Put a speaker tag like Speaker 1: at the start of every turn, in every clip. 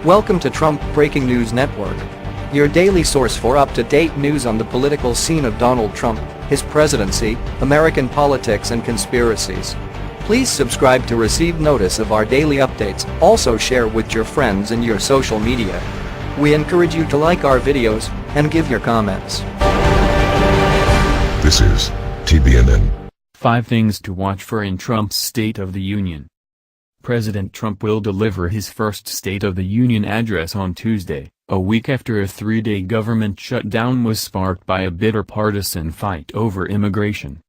Speaker 1: Welcome to Trump Breaking News Network, your daily source for up-to-date news on the political scene of Donald Trump, his presidency, American politics and conspiracies. Please subscribe to receive notice of our daily updates. Also share with your friends and your social media. We encourage you to like our videos and give your comments.
Speaker 2: This is TBNN.
Speaker 3: 5 things to watch for in Trump's State of the Union. President Trump will deliver his first State of the Union address on Tuesday, a week after a 3-day government shutdown was sparked by a bitter partisan fight over immigration.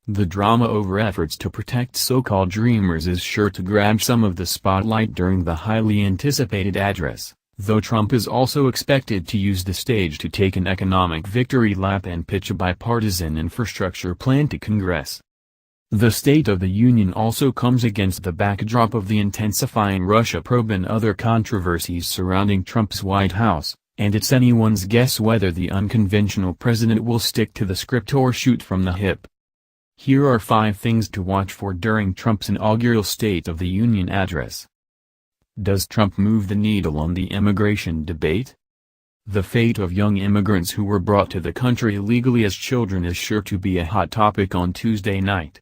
Speaker 3: The drama over efforts to protect so-called dreamers is sure to grab some of the spotlight during the highly anticipated address, though Trump is also expected to use the stage to take an economic victory lap and pitch a bipartisan infrastructure plan to Congress. The State of the Union also comes against the backdrop of the intensifying Russia probe and other controversies surrounding Trump's White House, and it's anyone's guess whether the unconventional president will stick to the script or shoot from the hip. Here are 5 things to watch for during Trump's inaugural State of the Union address. Does Trump move the needle on the immigration debate? The fate of young immigrants who were brought to the country illegally as children is sure to be a hot topic on Tuesday night.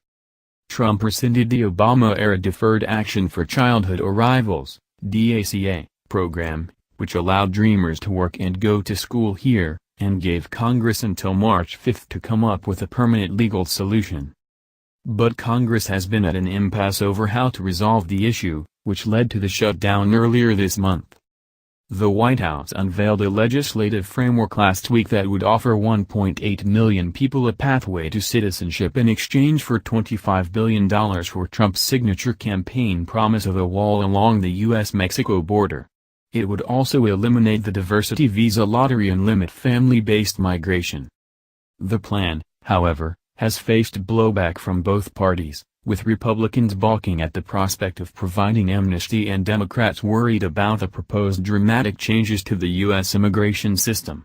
Speaker 3: Trump rescinded the Obama-era Deferred Action for Childhood Arrivals (DACA) program, which allowed dreamers to work and go to school here, and gave Congress until March 5 to come up with a permanent legal solution. But Congress has been at an impasse over how to resolve the issue, which led to the shutdown earlier this month. The White House unveiled a legislative framework last week that would offer 1.8 million people a pathway to citizenship in exchange for $25 billion for Trump's signature campaign promise of a wall along the U.S.-Mexico border. It would also eliminate the diversity visa lottery and limit family-based migration. The plan, however, has faced blowback from both parties, with Republicans balking at the prospect of providing amnesty and Democrats worried about the proposed dramatic changes to the U.S. immigration system.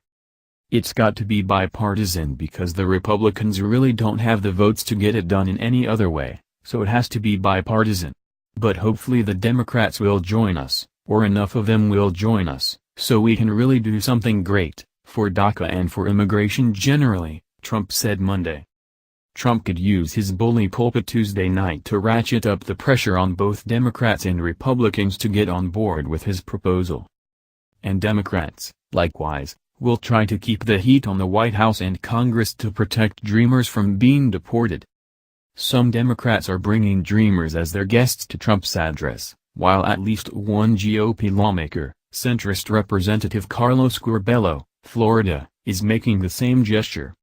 Speaker 3: It's got to be bipartisan because the Republicans really don't have the votes to get it done in any other way, so it has to be bipartisan. But hopefully the Democrats will join us, or enough of them will join us, so we can really do something great, for DACA and for immigration generally, Trump said Monday. Trump could use his bully pulpit Tuesday night to ratchet up the pressure on both Democrats and Republicans to get on board with his proposal. And Democrats, likewise, will try to keep the heat on the White House and Congress to protect dreamers from being deported. Some Democrats are bringing dreamers as their guests to Trump's address, while at least one GOP lawmaker, centrist Representative Carlos Curbelo, Florida, is making the same gesture.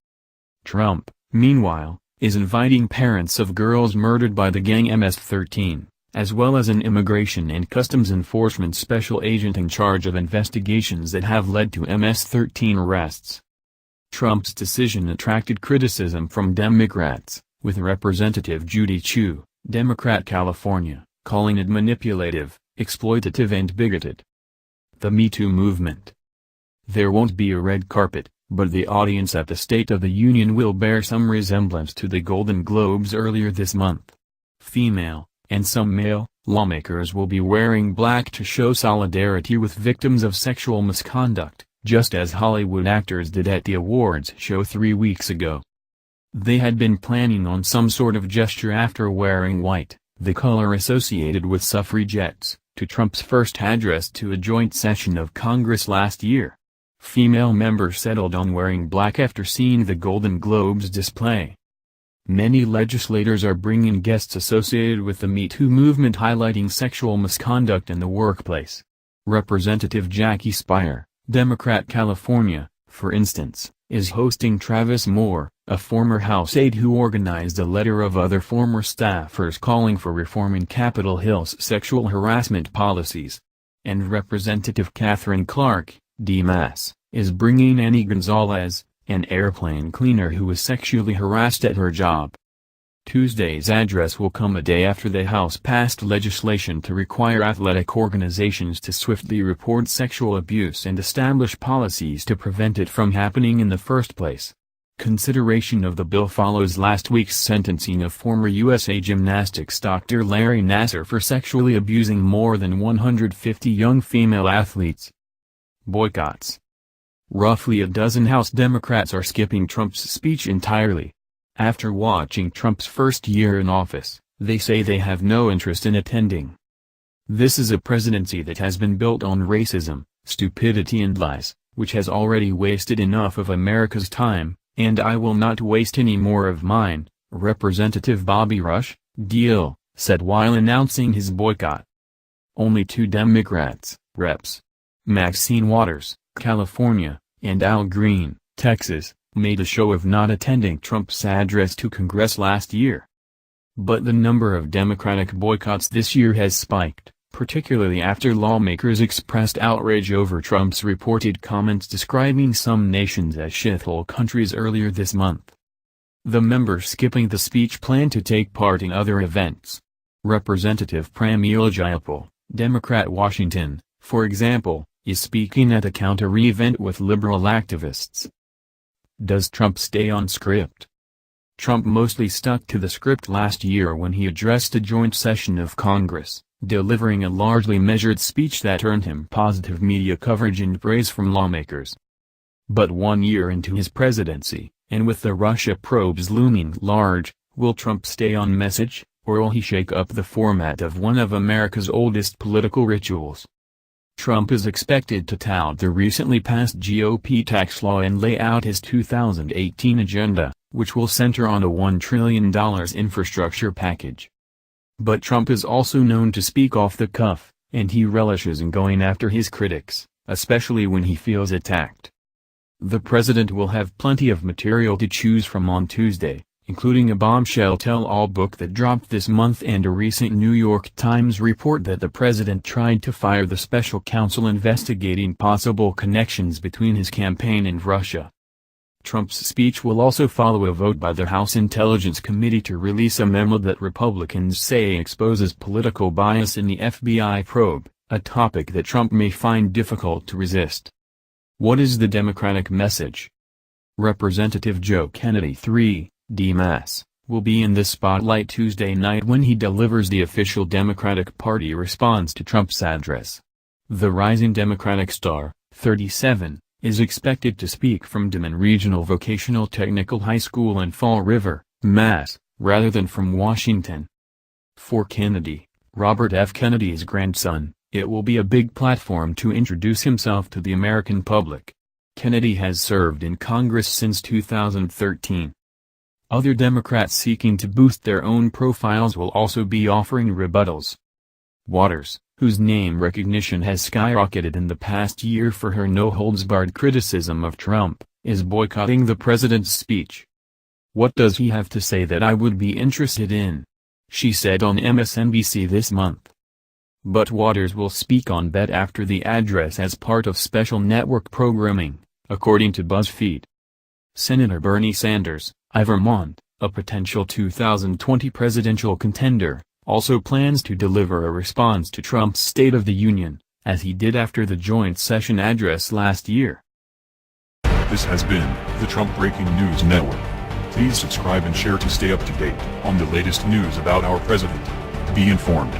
Speaker 3: Trump, meanwhile, is inviting parents of girls murdered by the gang MS-13, as well as an immigration and customs enforcement special agent in charge of investigations that have led to MS-13 arrests. Trump's decision attracted criticism from Democrats, with Representative Judy Chu, Democrat California, calling it manipulative, exploitative and bigoted. The Me Too movement. There won't be a red carpet, but the audience at the State of the Union will bear some resemblance to the Golden Globes earlier this month. Female, and some male, lawmakers will be wearing black to show solidarity with victims of sexual misconduct, just as Hollywood actors did at the awards show 3 weeks ago. They had been planning on some sort of gesture after wearing white, the color associated with suffragettes, to Trump's first address to a joint session of Congress last year. Female members settled on wearing black after seeing the Golden Globes display. Many legislators are bringing guests associated with the Me Too movement highlighting sexual misconduct in the workplace. Representative Jackie Speier, Democrat California, for instance, is hosting Travis Moore, a former House aide who organized a letter of other former staffers calling for reform in Capitol Hill's sexual harassment policies. And Representative Catherine Clark, D-Mass, is bringing Annie Gonzalez, an airplane cleaner who was sexually harassed at her job. Tuesday's address will come a day after the House passed legislation to require athletic organizations to swiftly report sexual abuse and establish policies to prevent it from happening in the first place. Consideration of the bill follows last week's sentencing of former USA gymnastics Dr. Larry Nassar for sexually abusing more than 150 young female athletes. Boycotts. Roughly a dozen House Democrats are skipping Trump's speech entirely. After watching Trump's first year in office, they say they have no interest in attending. This is a presidency that has been built on racism, stupidity and lies, which has already wasted enough of America's time, and I will not waste any more of mine, Representative Bobby Rush, DL, said while announcing his boycott. Only two Democrats, Reps. Maxine Waters, California, and Al Green, Texas, made a show of not attending Trump's address to Congress last year. But the number of Democratic boycotts this year has spiked, particularly after lawmakers expressed outrage over Trump's reported comments describing some nations as shithole countries earlier this month. The members skipping the speech plan to take part in other events. Representative Pramila Jayapal, Democrat Washington, for example, is speaking at a counter-event with liberal activists. Does Trump stay on script? Trump mostly stuck to the script last year when he addressed a joint session of Congress, delivering a largely measured speech that earned him positive media coverage and praise from lawmakers. But 1 year into his presidency, and with the Russia probes looming large, will Trump stay on message, or will he shake up the format of one of America's oldest political rituals? Trump is expected to tout the recently passed GOP tax law and lay out his 2018 agenda, which will center on a $1 trillion infrastructure package. But Trump is also known to speak off the cuff, and he relishes in going after his critics, especially when he feels attacked. The president will have plenty of material to choose from on Tuesday, including a bombshell tell-all book that dropped this month and a recent New York Times report that the president tried to fire the special counsel investigating possible connections between his campaign and Russia. Trump's speech will also follow a vote by the House Intelligence Committee to release a memo that Republicans say exposes political bias in the FBI probe, a topic that Trump may find difficult to resist. What is the Democratic message? Representative Joe Kennedy III, D-Mass, will be in the spotlight Tuesday night when he delivers the official Democratic Party response to Trump's address. The rising Democratic star, 37, is expected to speak from Dimon Regional Vocational Technical High School in Fall River, Mass., rather than from Washington. For Kennedy, Robert F. Kennedy's grandson, it will be a big platform to introduce himself to the American public. Kennedy has served in Congress since 2013. Other Democrats seeking to boost their own profiles will also be offering rebuttals. Waters, whose name recognition has skyrocketed in the past year for her no-holds-barred criticism of Trump, is boycotting the president's speech. "What does he have to say that I would be interested in?" she said on MSNBC this month. But Waters will speak on BET after the address as part of special network programming, according to BuzzFeed. Senator Bernie Sanders, of Vermont, a potential 2020 presidential contender, also plans to deliver a response to Trump's State of the Union, as he did after the joint session address last year.
Speaker 2: This has been the Trump Breaking News Network. Please subscribe and share to stay up to date on the latest news about our president. Be informed.